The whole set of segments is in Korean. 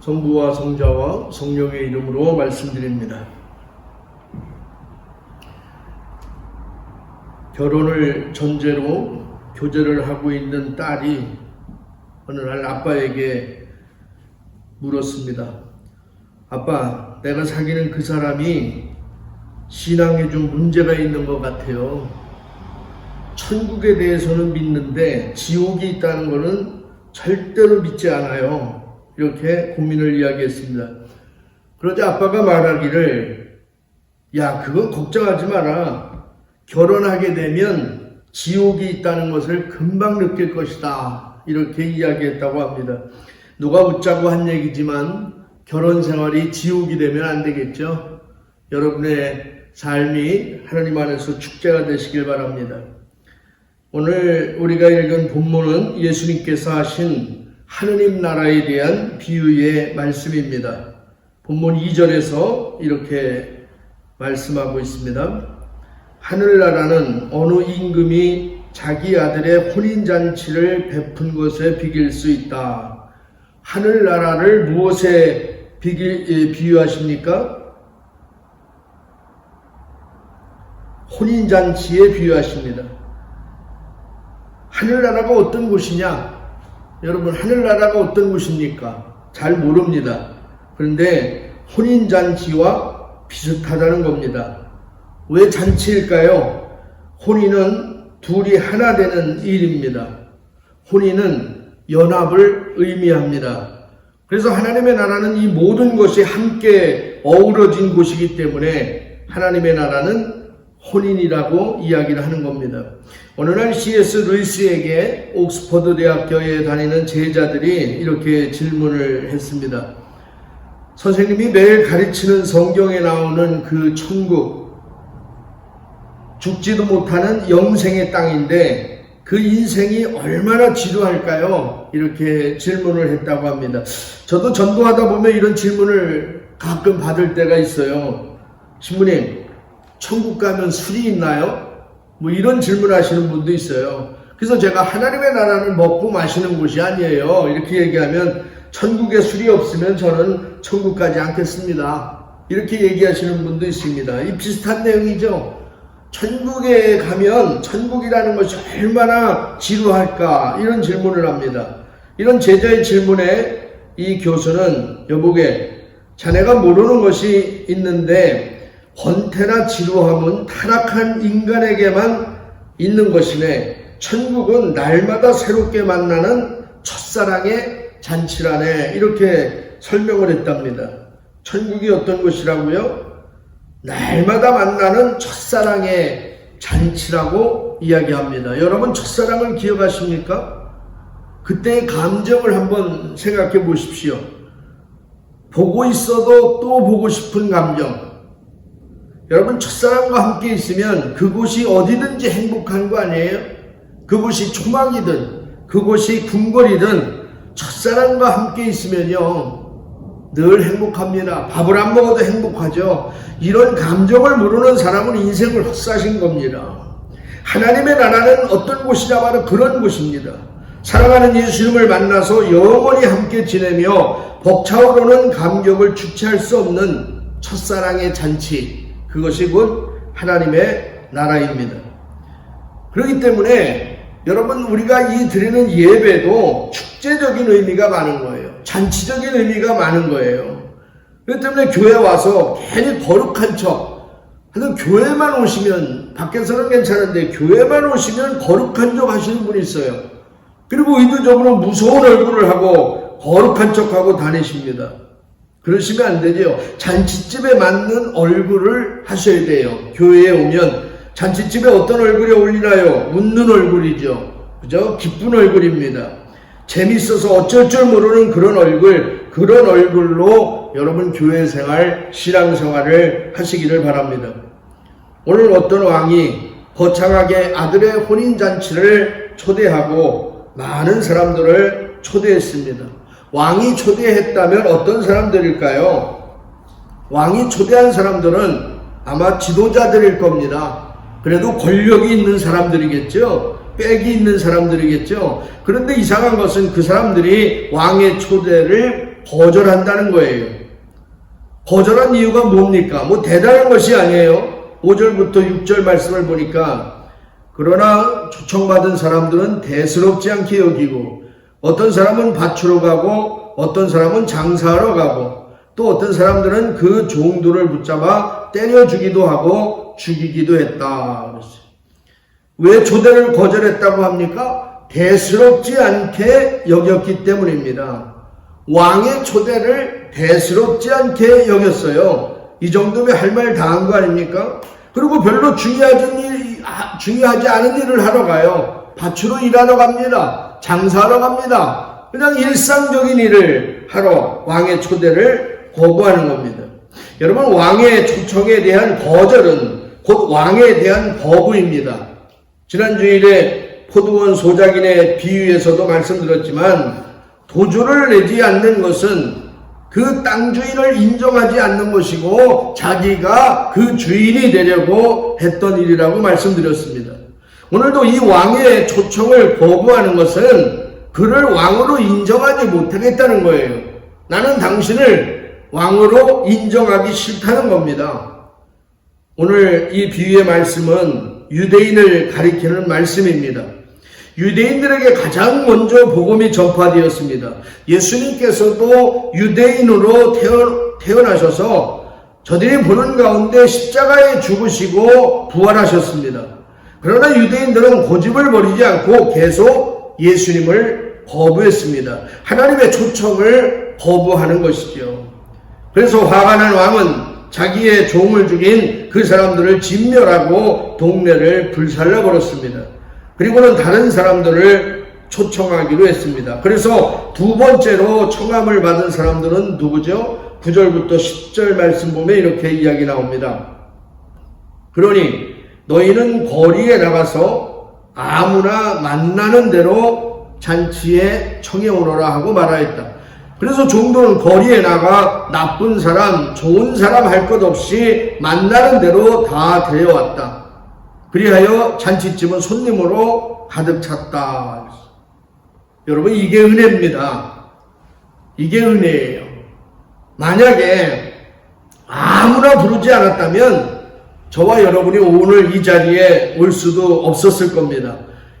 성부와 성자와 성령의 이름으로 말씀드립니다. 결혼을 전제로 교제를 하고 있는 딸이 어느 날 아빠에게 물었습니다. 아빠, 내가 사귀는 그 사람이 신앙에 좀 문제가 있는 것 같아요. 천국에 대해서는 믿는데 지옥이 있다는 것은 절대로 믿지 않아요. 이렇게 고민을 이야기했습니다. 그러자 아빠가 말하기를, 야, 그건 걱정하지 마라. 결혼하게 되면 지옥이 있다는 것을 금방 느낄 것이다. 이렇게 이야기했다고 합니다. 누가 웃자고 한 얘기지만 결혼 생활이 지옥이 되면 안 되겠죠. 여러분의 삶이 하나님 안에서 축제가 되시길 바랍니다. 오늘 우리가 읽은 본문은 예수님께서 하신 하느님 나라에 대한 비유의 말씀입니다. 본문 2절에서 이렇게 말씀하고 있습니다. 하늘나라는 어느 임금이 자기 아들의 혼인잔치를 베푼 것에 비길 수 있다. 하늘나라를 무엇에 비유하십니까? 혼인잔치에 비유하십니다. 하늘나라가 어떤 곳이냐? 여러분, 하늘나라가 어떤 곳입니까? 잘 모릅니다. 그런데 혼인잔치와 비슷하다는 겁니다. 왜 잔치일까요? 혼인은 둘이 하나 되는 일입니다. 혼인은 연합을 의미합니다. 그래서 하나님의 나라는 이 모든 것이 함께 어우러진 곳이기 때문에 하나님의 나라는 혼인이라고 이야기를 하는 겁니다. 어느 날 C.S. 루이스에게 옥스퍼드 대학교에 다니는 제자들이 이렇게 질문을 했습니다. 선생님이 매일 가르치는 성경에 나오는 그 천국, 죽지도 못하는 영생의 땅인데 그 인생이 얼마나 지루할까요? 이렇게 질문을 했다고 합니다. 저도 전도하다 보면 이런 질문을 가끔 받을 때가 있어요. 신부님, 천국 가면 술이 있나요? 뭐 이런 질문 하시는 분도 있어요. 그래서 제가 하나님의 나라는 먹고 마시는 곳이 아니에요. 이렇게 얘기하면 천국에 술이 없으면 저는 천국 가지 않겠습니다. 이렇게 얘기하시는 분도 있습니다. 이 비슷한 내용이죠. 천국에 가면 천국이라는 것이 얼마나 지루할까? 이런 질문을 합니다. 이런 제자의 질문에 이 교수는 여보게, 자네가 모르는 것이 있는데 권태나 지루함은 타락한 인간에게만 있는 것이네. 천국은 날마다 새롭게 만나는 첫사랑의 잔치라네. 이렇게 설명을 했답니다. 천국이 어떤 것이라고요? 날마다 만나는 첫사랑의 잔치라고 이야기합니다. 여러분, 첫사랑을 기억하십니까? 그때의 감정을 한번 생각해 보십시오. 보고 있어도 또 보고 싶은 감정. 여러분, 첫사랑과 함께 있으면 그곳이 어디든지 행복한 거 아니에요? 그곳이 초막이든 그곳이 궁궐이든 첫사랑과 함께 있으면요 늘 행복합니다. 밥을 안 먹어도 행복하죠. 이런 감정을 모르는 사람은 인생을 헛사신 겁니다. 하나님의 나라는 어떤 곳이냐, 바로 그런 곳입니다. 사랑하는 예수님을 만나서 영원히 함께 지내며 벅차오르는 감격을 주체할 수 없는 첫사랑의 잔치, 그것이 곧 하나님의 나라입니다. 그렇기 때문에 여러분, 우리가 이 드리는 예배도 축제적인 의미가 많은 거예요. 잔치적인 의미가 많은 거예요. 그렇기 때문에 교회 와서 괜히 거룩한 척, 하여튼 교회만 오시면, 밖에서는 괜찮은데 교회만 오시면 거룩한 척 하시는 분이 있어요. 그리고 의도적으로 무서운 얼굴을 하고 거룩한 척하고 다니십니다. 그러시면 안 되죠. 잔치집에 맞는 얼굴을 하셔야 돼요. 교회에 오면 잔치집에 어떤 얼굴이 어울리나요? 웃는 얼굴이죠. 그죠? 기쁜 얼굴입니다. 재밌어서 어쩔 줄 모르는 그런 얼굴로 여러분 교회 생활, 신앙 생활을 하시기를 바랍니다. 오늘 어떤 왕이 거창하게 아들의 혼인잔치를 초대하고 많은 사람들을 초대했습니다. 왕이 초대했다면 어떤 사람들일까요? 왕이 초대한 사람들은 아마 지도자들일 겁니다. 그래도 권력이 있는 사람들이겠죠. 빽이 있는 사람들이겠죠. 그런데 이상한 것은 그 사람들이 왕의 초대를 거절한다는 거예요. 거절한 이유가 뭡니까? 뭐 대단한 것이 아니에요. 5절부터 6절 말씀을 보니까 그러나 초청받은 사람들은 대수롭지 않게 여기고 어떤 사람은 밭으로 가고 어떤 사람은 장사하러 가고 또 어떤 사람들은 그 종들을 붙잡아 때려 주기도 하고 죽이기도 했다. 왜 초대를 거절했다고 합니까? 대수롭지 않게 여겼기 때문입니다. 왕의 초대를 대수롭지 않게 여겼어요. 이 정도면 할 말 다 한 거 아닙니까? 그리고 별로 중요하지 않은 일을 하러 가요. 밭으로 일하러 갑니다. 장사하러 갑니다. 그냥 일상적인 일을 하러 왕의 초대를 거부하는 겁니다. 여러분, 왕의 초청에 대한 거절은 곧 왕에 대한 거부입니다. 지난 주일에 포도원 소작인의 비유에서도 말씀드렸지만 도주를 내지 않는 것은 그 땅 주인을 인정하지 않는 것이고 자기가 그 주인이 되려고 했던 일이라고 말씀드렸습니다. 오늘도 이 왕의 초청을 거부하는 것은 그를 왕으로 인정하지 못하겠다는 거예요. 나는 당신을 왕으로 인정하기 싫다는 겁니다. 오늘 이 비유의 말씀은 유대인을 가리키는 말씀입니다. 유대인들에게 가장 먼저 복음이 전파되었습니다. 예수님께서도 유대인으로 태어나셔서 저들이 보는 가운데 십자가에 죽으시고 부활하셨습니다. 그러나 유대인들은 고집을 버리지 않고 계속 예수님을 거부했습니다. 하나님의 초청을 거부하는 것이죠. 그래서 화가 난 왕은 자기의 종을 죽인 그 사람들을 진멸하고 동네를 불살라버렸습니다. 그리고는 다른 사람들을 초청하기로 했습니다. 그래서 두 번째로 청함을 받은 사람들은 누구죠? 9절부터 10절 말씀 보면 이렇게 이야기 나옵니다. 그러니 너희는 거리에 나가서 아무나 만나는 대로 잔치에 청해 오너라 하고 말하였다. 그래서 종들은 거리에 나가 나쁜 사람, 좋은 사람 할 것 없이 만나는 대로 다 데려왔다. 그리하여 잔치집은 손님으로 가득 찼다. 여러분, 이게 은혜입니다. 이게 은혜예요. 만약에 아무나 부르지 않았다면 저와 여러분이 오늘 이 자리에 올 수도 없었을 겁니다.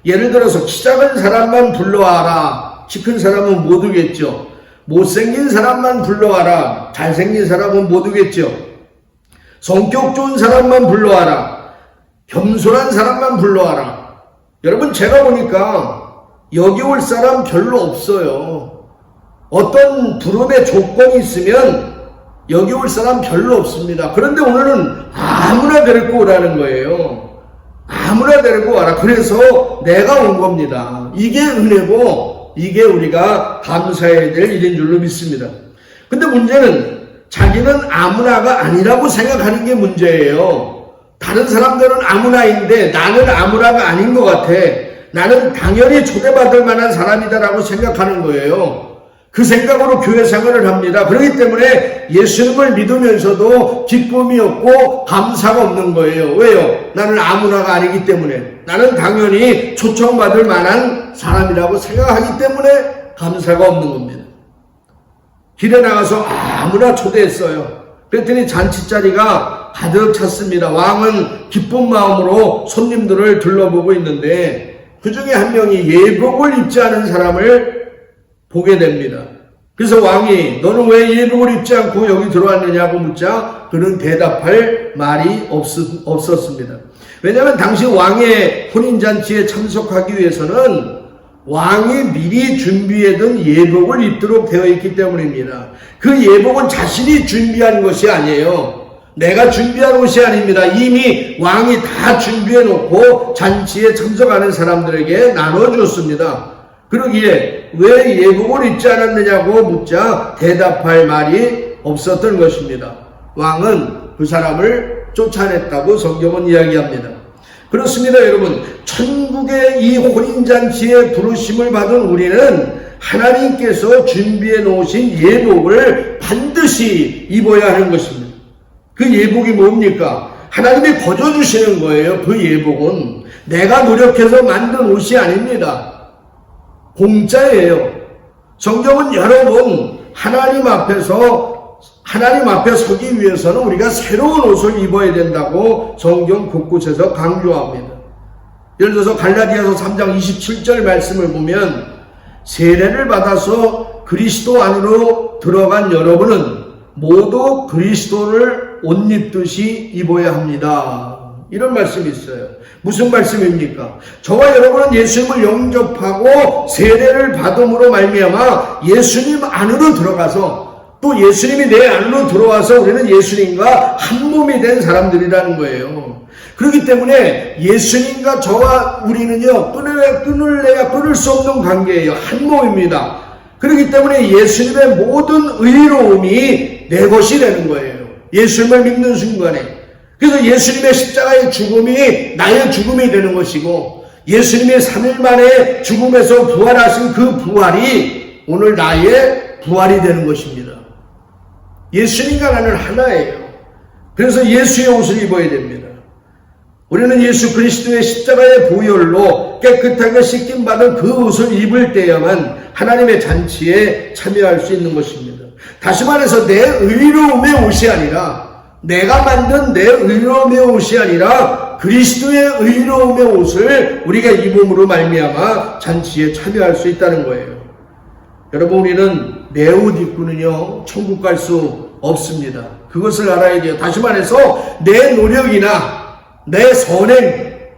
예를 들어서 키 작은 사람만 불러와라. 키 큰 사람은 못 오겠죠. 못생긴 사람만 불러와라. 잘생긴 사람은 못 오겠죠. 성격 좋은 사람만 불러와라. 겸손한 사람만 불러와라. 여러분, 제가 보니까 여기 올 사람 별로 없어요. 어떤 부름의 조건이 있으면 여기 올 사람 별로 없습니다. 그런데 오늘은 아무나 데리고 오라는 거예요. 아무나 데리고 와라. 그래서 내가 온 겁니다. 이게 은혜고 이게 우리가 감사해야 될 일인 줄로 믿습니다. 근데 문제는 자기는 아무나가 아니라고 생각하는 게 문제예요. 다른 사람들은 아무나인데 나는 아무나가 아닌 것 같아. 나는 당연히 초대받을 만한 사람이다라고 생각하는 거예요. 그 생각으로 교회 생활을 합니다. 그렇기 때문에 예수님을 믿으면서도 기쁨이 없고 감사가 없는 거예요. 왜요? 나는 아무나가 아니기 때문에. 나는 당연히 초청받을 만한 사람이라고 생각하기 때문에 감사가 없는 겁니다. 길에 나가서 아무나 초대했어요. 그랬더니 잔치자리가 가득 찼습니다. 왕은 기쁜 마음으로 손님들을 둘러보고 있는데 그 중에 한 명이 예복을 입지 않은 사람을 보게 됩니다. 그래서 왕이 너는 왜 예복을 입지 않고 여기 들어왔느냐고 묻자 그는 대답할 말이 없었습니다. 왜냐하면 당시 왕의 혼인잔치에 참석하기 위해서는 왕이 미리 준비해둔 예복을 입도록 되어 있기 때문입니다. 그 예복은 자신이 준비한 것이 아니에요. 내가 준비한 것이 아닙니다. 이미 왕이 다 준비해 놓고 잔치에 참석하는 사람들에게 나눠주었습니다. 그러기에 왜 예복을 입지 않았느냐고 묻자 대답할 말이 없었던 것입니다. 왕은 그 사람을 쫓아냈다고 성경은 이야기합니다. 그렇습니다, 여러분. 천국의 이 혼인잔치에 부르심을 받은 우리는 하나님께서 준비해 놓으신 예복을 반드시 입어야 하는 것입니다. 그 예복이 뭡니까? 하나님이 거저주시는 거예요. 그 예복은 내가 노력해서 만든 옷이 아닙니다. 공짜예요. 성경은 여러 번 하나님 앞에 서기 위해서는 우리가 새로운 옷을 입어야 된다고 성경 곳곳에서 강조합니다. 예를 들어서 갈라디아서 3장 27절 말씀을 보면 세례를 받아서 그리스도 안으로 들어간 여러분은 모두 그리스도를 옷 입듯이 입어야 합니다. 이런 말씀이 있어요. 무슨 말씀입니까? 저와 여러분은 예수님을 영접하고 세례를 받음으로 말미암아 예수님 안으로 들어가서 또 예수님이 내 안으로 들어와서 우리는 예수님과 한 몸이 된 사람들이라는 거예요. 그렇기 때문에 예수님과 저와 우리는요, 끊을 수 없는 관계예요. 한 몸입니다. 그렇기 때문에 예수님의 모든 의로움이 내 것이 되는 거예요. 예수님을 믿는 순간에. 그래서 예수님의 십자가의 죽음이 나의 죽음이 되는 것이고, 예수님의 3일 만에 죽음에서 부활하신 그 부활이 오늘 나의 부활이 되는 것입니다. 예수님과 나는 하나예요. 그래서 예수의 옷을 입어야 됩니다. 우리는 예수 그리스도의 십자가의 보혈로 깨끗하게 씻김받은 그 옷을 입을 때야만 하나님의 잔치에 참여할 수 있는 것입니다. 다시 말해서 내 의로움의 옷이 아니라, 내가 만든 내 의로움의 옷이 아니라 그리스도의 의로움의 옷을 우리가 입음으로 말미암아 잔치에 참여할 수 있다는 거예요. 여러분, 우리는 내 옷 입고는요 천국 갈 수 없습니다. 그것을 알아야 돼요. 다시 말해서 내 노력이나 내 선행,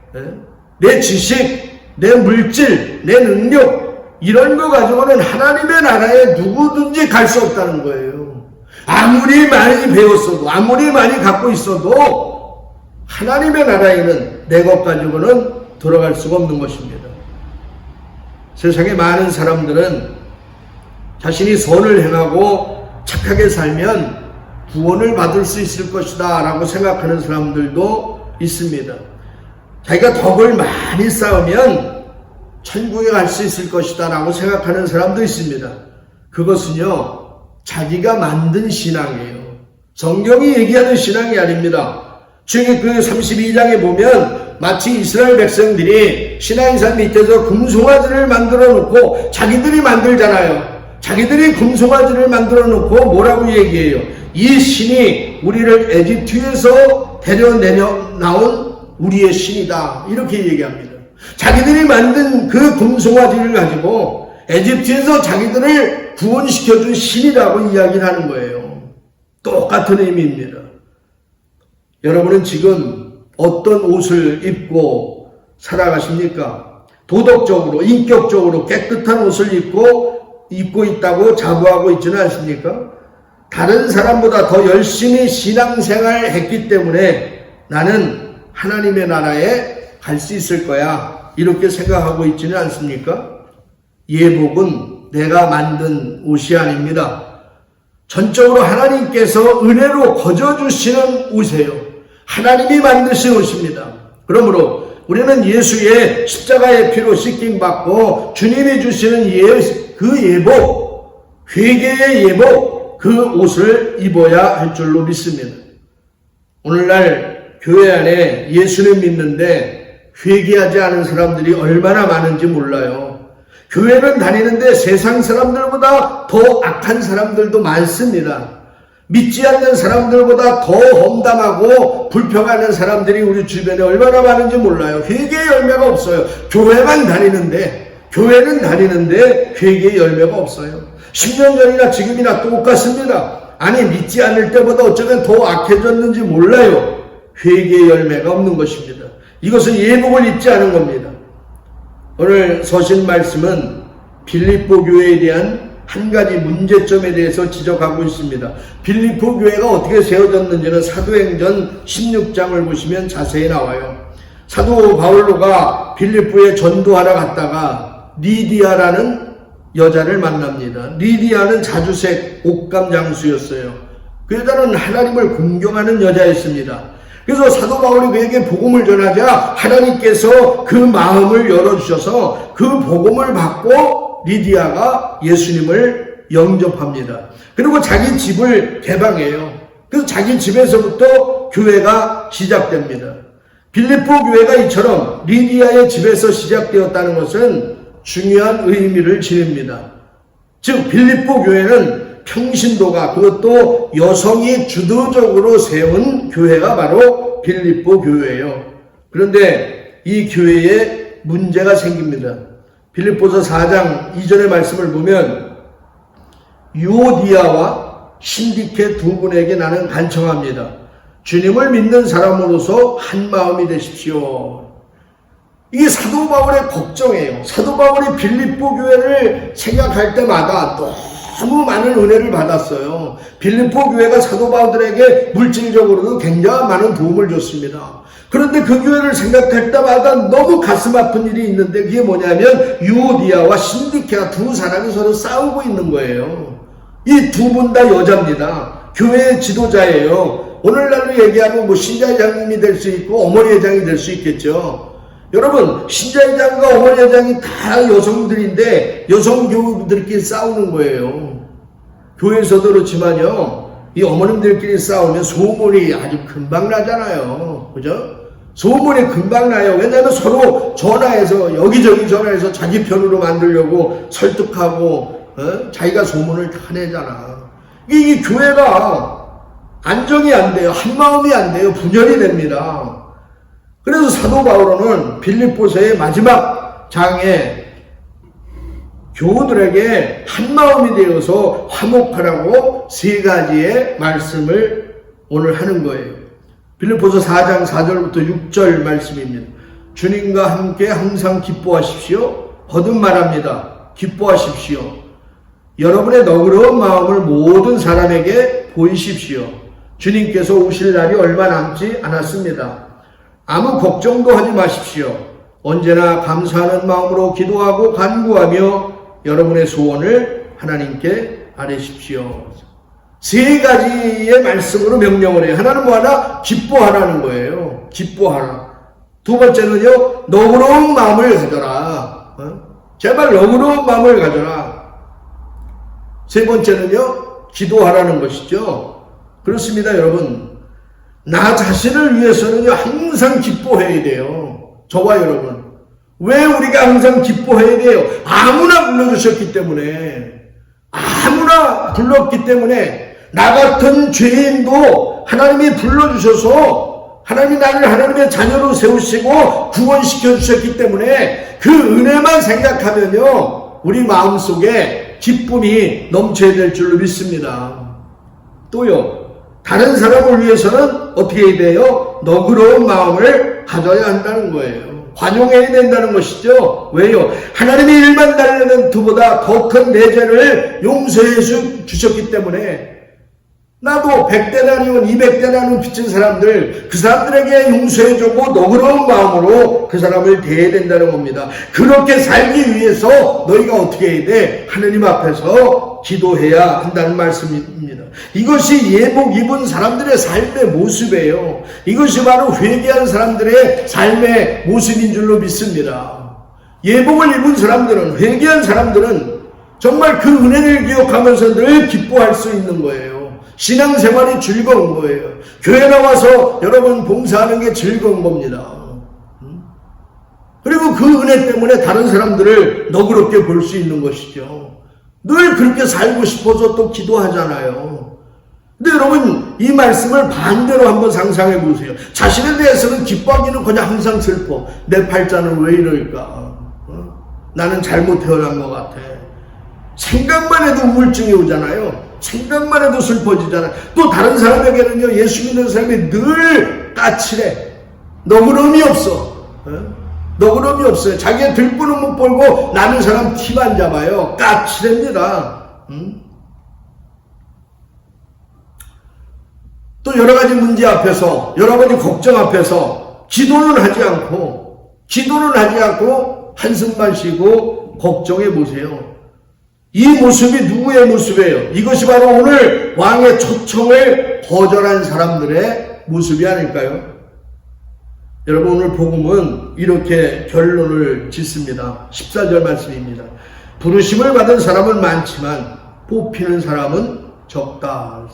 내 지식, 내 물질, 내 능력, 이런 거 가지고는 하나님의 나라에 누구든지 갈 수 없다는 거예요. 아무리 많이 배웠어도, 아무리 많이 갖고 있어도 하나님의 나라에는 내 것 가지고는 들어갈 수가 없는 것입니다. 세상에 많은 사람들은 자신이 선을 행하고 착하게 살면 구원을 받을 수 있을 것이다 라고 생각하는 사람들도 있습니다. 자기가 덕을 많이 쌓으면 천국에 갈 수 있을 것이다 라고 생각하는 사람도 있습니다. 그것은요, 자기가 만든 신앙이에요. 성경이 얘기하는 신앙이 아닙니다. 출애굽기 그 32장에 보면 마치 이스라엘 백성들이 시내산 밑에서 금송아지를 만들어 놓고, 자기들이 만들잖아요. 자기들이 금송아지를 만들어 놓고 뭐라고 얘기해요? 이 신이 우리를 에집트에서 나온 우리의 신이다, 이렇게 얘기합니다. 자기들이 만든 그 금송아지를 가지고 에집트에서 자기들을 구원시켜준 신이라고 이야기를 하는 거예요. 똑같은 의미입니다. 여러분은 지금 어떤 옷을 입고 살아가십니까? 도덕적으로, 인격적으로 깨끗한 옷을 입고 있다고 자부하고 있지는 않습니까? 다른 사람보다 더 열심히 신앙생활을 했기 때문에 나는 하나님의 나라에 갈 수 있을 거야, 이렇게 생각하고 있지는 않습니까? 예복은 내가 만든 옷이 아닙니다. 전적으로 하나님께서 은혜로 거저주시는 옷이에요. 하나님이 만드신 옷입니다. 그러므로 우리는 예수의 십자가의 피로 씻김받고 주님이 주시는 그 예복, 회개의 예복, 그 옷을 입어야 할 줄로 믿습니다. 오늘날 교회 안에 예수를 믿는데 회개하지 않은 사람들이 얼마나 많은지 몰라요. 교회는 다니는데 세상 사람들보다 더 악한 사람들도 많습니다. 믿지 않는 사람들보다 더 험담하고 불평하는 사람들이 우리 주변에 얼마나 많은지 몰라요. 회개의 열매가 없어요. 교회는 다니는데 회개의 열매가 없어요. 10년 전이나 지금이나 똑같습니다. 아니, 믿지 않을 때보다 어쩌면 더 악해졌는지 몰라요. 회개의 열매가 없는 것입니다. 이것은 예복을 입지 않은 겁니다. 오늘 서신 말씀은 빌립보 교회에 대한 한 가지 문제점에 대해서 지적하고 있습니다. 빌립보 교회가 어떻게 세워졌는지는 사도행전 16장을 보시면 자세히 나와요. 사도 바울로가 빌립보에 전도하러 갔다가 리디아라는 여자를 만납니다. 리디아는 자주색 옷감 장수였어요. 그 여자는 하나님을 공경하는 여자였습니다. 그래서 사도 바울이 그에게 복음을 전하자 하나님께서 그 마음을 열어주셔서 그 복음을 받고 리디아가 예수님을 영접합니다. 그리고 자기 집을 개방해요. 그래서 자기 집에서부터 교회가 시작됩니다. 빌립보 교회가 이처럼 리디아의 집에서 시작되었다는 것은 중요한 의미를 지닙니다. 즉 빌립보 교회는 평신도가, 그것도 여성이 주도적으로 세운 교회가 바로 빌립보 교회예요. 그런데 이 교회에 문제가 생깁니다. 빌립보서 4장 2절의 말씀을 보면 유오디아와 신디케 두 분에게 나는 간청합니다. 주님을 믿는 사람으로서 한 마음이 되십시오. 이게 사도 바울의 걱정이에요. 사도 바울이 빌립보 교회를 생각할 때마다 너무 많은 은혜를 받았어요. 빌립보 교회가 사도 바울들에게 물질적으로도 굉장히 많은 도움을 줬습니다. 그런데 그 교회를 생각할 때마다 너무 가슴 아픈 일이 있는데 그게 뭐냐면 유오디아와 신디케가 두 사람이 서로 싸우고 있는 거예요. 이 두 분 다 여자입니다. 교회의 지도자예요. 오늘날로 얘기하면 뭐 신자회장님이 될 수 있고 어머니회장이 될 수 있겠죠. 여러분, 신자회장과 어머니회장이 다 여성들인데 여성 교우들끼리 싸우는 거예요. 교회에서도 그렇지만요, 이 어머님들끼리 싸우면 소문이 아주 금방 나잖아요. 그죠? 소문이 금방 나요. 왜냐하면 서로 전화해서 여기저기 전화해서 자기 편으로 만들려고 설득하고 자기가 소문을 다 내잖아. 이 교회가 안정이 안 돼요. 한마음이 안 돼요. 분열이 됩니다. 그래서 사도 바울은 빌립보서의 마지막 장에 교우들에게 한마음이 되어서 화목하라고 세 가지의 말씀을 오늘 하는 거예요. 빌립보서 4장 4절부터 6절 말씀입니다. 주님과 함께 항상 기뻐하십시오. 거듭 말합니다. 기뻐하십시오. 여러분의 너그러운 마음을 모든 사람에게 보이십시오. 주님께서 오실 날이 얼마 남지 않았습니다. 아무 걱정도 하지 마십시오. 언제나 감사하는 마음으로 기도하고 간구하며 여러분의 소원을 하나님께 아뢰십시오. 세 가지의 말씀으로 명령을 해요. 하나는 뭐 하나? 기뻐하라는 거예요. 기뻐하라. 두 번째는요, 너그러운 마음을 가져라. 제발 너그러운 마음을 가져라. 세 번째는요, 기도하라는 것이죠. 그렇습니다, 여러분. 나 자신을 위해서는요, 항상 기뻐해야 돼요. 저와 여러분. 왜 우리가 항상 기뻐해야 돼요? 아무나 불러주셨기 때문에, 아무나 불렀기 때문에, 나 같은 죄인도 하나님이 불러주셔서, 하나님이 나를 하나님의 자녀로 세우시고 구원시켜 주셨기 때문에, 그 은혜만 생각하면요, 우리 마음속에 기쁨이 넘쳐야 될 줄로 믿습니다. 또요, 다른 사람을 위해서는 어떻게 해야 돼요? 너그러운 마음을 가져야 한다는 거예요. 관용해야 된다는 것이죠. 왜요? 하나님이 1만 달란트보다 더 큰 내 죄를 용서해 주셨기 때문에 나도 100데나리온 200데나리온 빚진 사람들, 그 사람들에게 용서해주고 너그러운 마음으로 그 사람을 대해야 된다는 겁니다. 그렇게 살기 위해서 너희가 어떻게 해야 돼? 하느님 앞에서 기도해야 한다는 말씀입니다. 이것이 예복 입은 사람들의 삶의 모습이에요. 이것이 바로 회개한 사람들의 삶의 모습인 줄로 믿습니다. 예복을 입은 사람들은, 회개한 사람들은 정말 그 은혜를 기억하면서 늘 기뻐할 수 있는 거예요. 신앙생활이 즐거운 거예요. 교회 나와서 여러분 봉사하는 게 즐거운 겁니다. 그리고 그 은혜 때문에 다른 사람들을 너그럽게 볼 수 있는 것이죠. 늘 그렇게 살고 싶어서 또 기도하잖아요. 근데 여러분, 이 말씀을 반대로 한번 상상해 보세요. 자신에 대해서는 기뻐하기는 그냥 항상 슬퍼. 내 팔자는 왜 이럴까? 나는 잘못 태어난 것 같아. 생각만 해도 우울증이 오잖아요. 생각만 해도 슬퍼지잖아요. 또 다른 사람에게는요, 예수 믿는 사람이 늘 까칠해. 너그러움이 없어. 너그러움이 없어요. 자기의 들보는 못 벌고 남의 사람 티만 잡아요. 까칠합니다. 또 여러 가지 문제 앞에서, 여러 가지 걱정 앞에서 기도는 하지 않고 한숨만 쉬고 걱정해 보세요. 이 모습이 누구의 모습이에요? 이것이 바로 오늘 왕의 초청을 거절한 사람들의 모습이 아닐까요? 여러분, 오늘 복음은 이렇게 결론을 짓습니다. 14절 말씀입니다. 부르심을 받은 사람은 많지만 뽑히는 사람은 적다.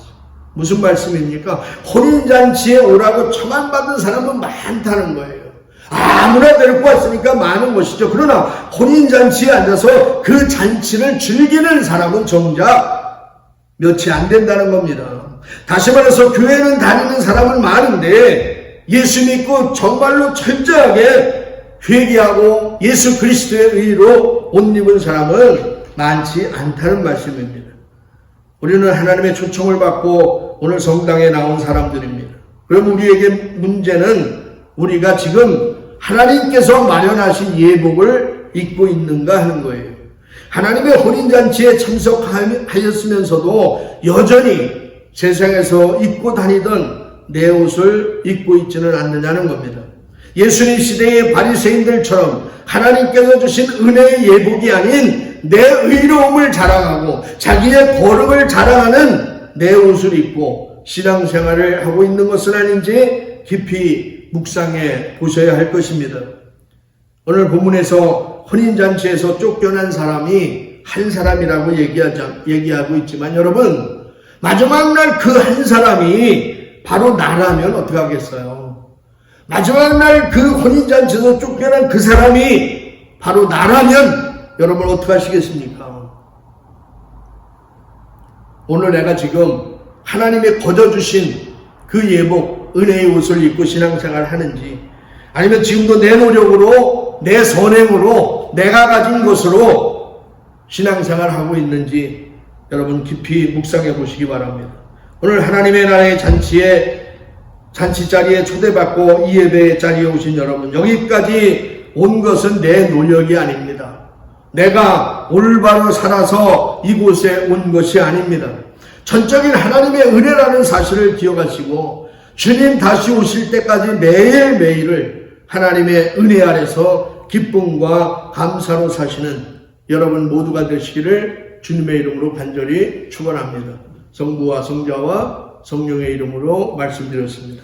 무슨 말씀입니까? 혼인잔치에 오라고 청함받은 사람은 많다는 거예요. 아무나 데리고 왔으니까 많은 것이죠. 그러나 혼인잔치에 앉아서 그 잔치를 즐기는 사람은 정작 몇이 안 된다는 겁니다. 다시 말해서 교회는 다니는 사람은 많은데 예수 믿고 정말로 철저하게 회개하고 예수 그리스도의 의로 옷 입은 사람은 많지 않다는 말씀입니다. 우리는 하나님의 초청을 받고 오늘 성당에 나온 사람들입니다. 그럼 우리에게 문제는 우리가 지금 하나님께서 마련하신 예복을 입고 있는가 하는 거예요. 하나님의 혼인잔치에 참석하였으면서도 여전히 세상에서 입고 다니던 내 옷을 입고 있지는 않느냐는 겁니다. 예수님 시대의 바리새인들처럼 하나님께서 주신 은혜의 예복이 아닌 내 의로움을 자랑하고 자기의 거룩을 자랑하는 내 옷을 입고 신앙생활을 하고 있는 것은 아닌지 깊이 묵상해 보셔야 할 것입니다. 오늘 본문에서 혼인잔치에서 쫓겨난 사람이 한 사람이라고 얘기하고 있지만 여러분, 마지막 날 그 한 사람이 바로 나라면 어떻게 하겠어요? 마지막 날 그 혼인잔치에서 쫓겨난 그 사람이 바로 나라면 여러분 어떻게 하시겠습니까? 오늘 내가 지금 하나님의 거저주신 그 예복, 은혜의 옷을 입고 신앙생활을 하는지, 아니면 지금도 내 노력으로, 내 선행으로, 내가 가진 것으로 신앙생활을 하고 있는지 여러분 깊이 묵상해 보시기 바랍니다. 오늘 하나님의 나라의 잔치자리에 초대받고 이 예배 자리에 오신 여러분, 여기까지 온 것은 내 노력이 아닙니다. 내가 올바로 살아서 이곳에 온 것이 아닙니다. 전적인 하나님의 은혜라는 사실을 기억하시고 주님 다시 오실 때까지 매일매일을 하나님의 은혜 아래서 기쁨과 감사로 사시는 여러분 모두가 되시기를 주님의 이름으로 간절히 축원합니다. 성부와 성자와 성령의 이름으로 말씀드렸습니다.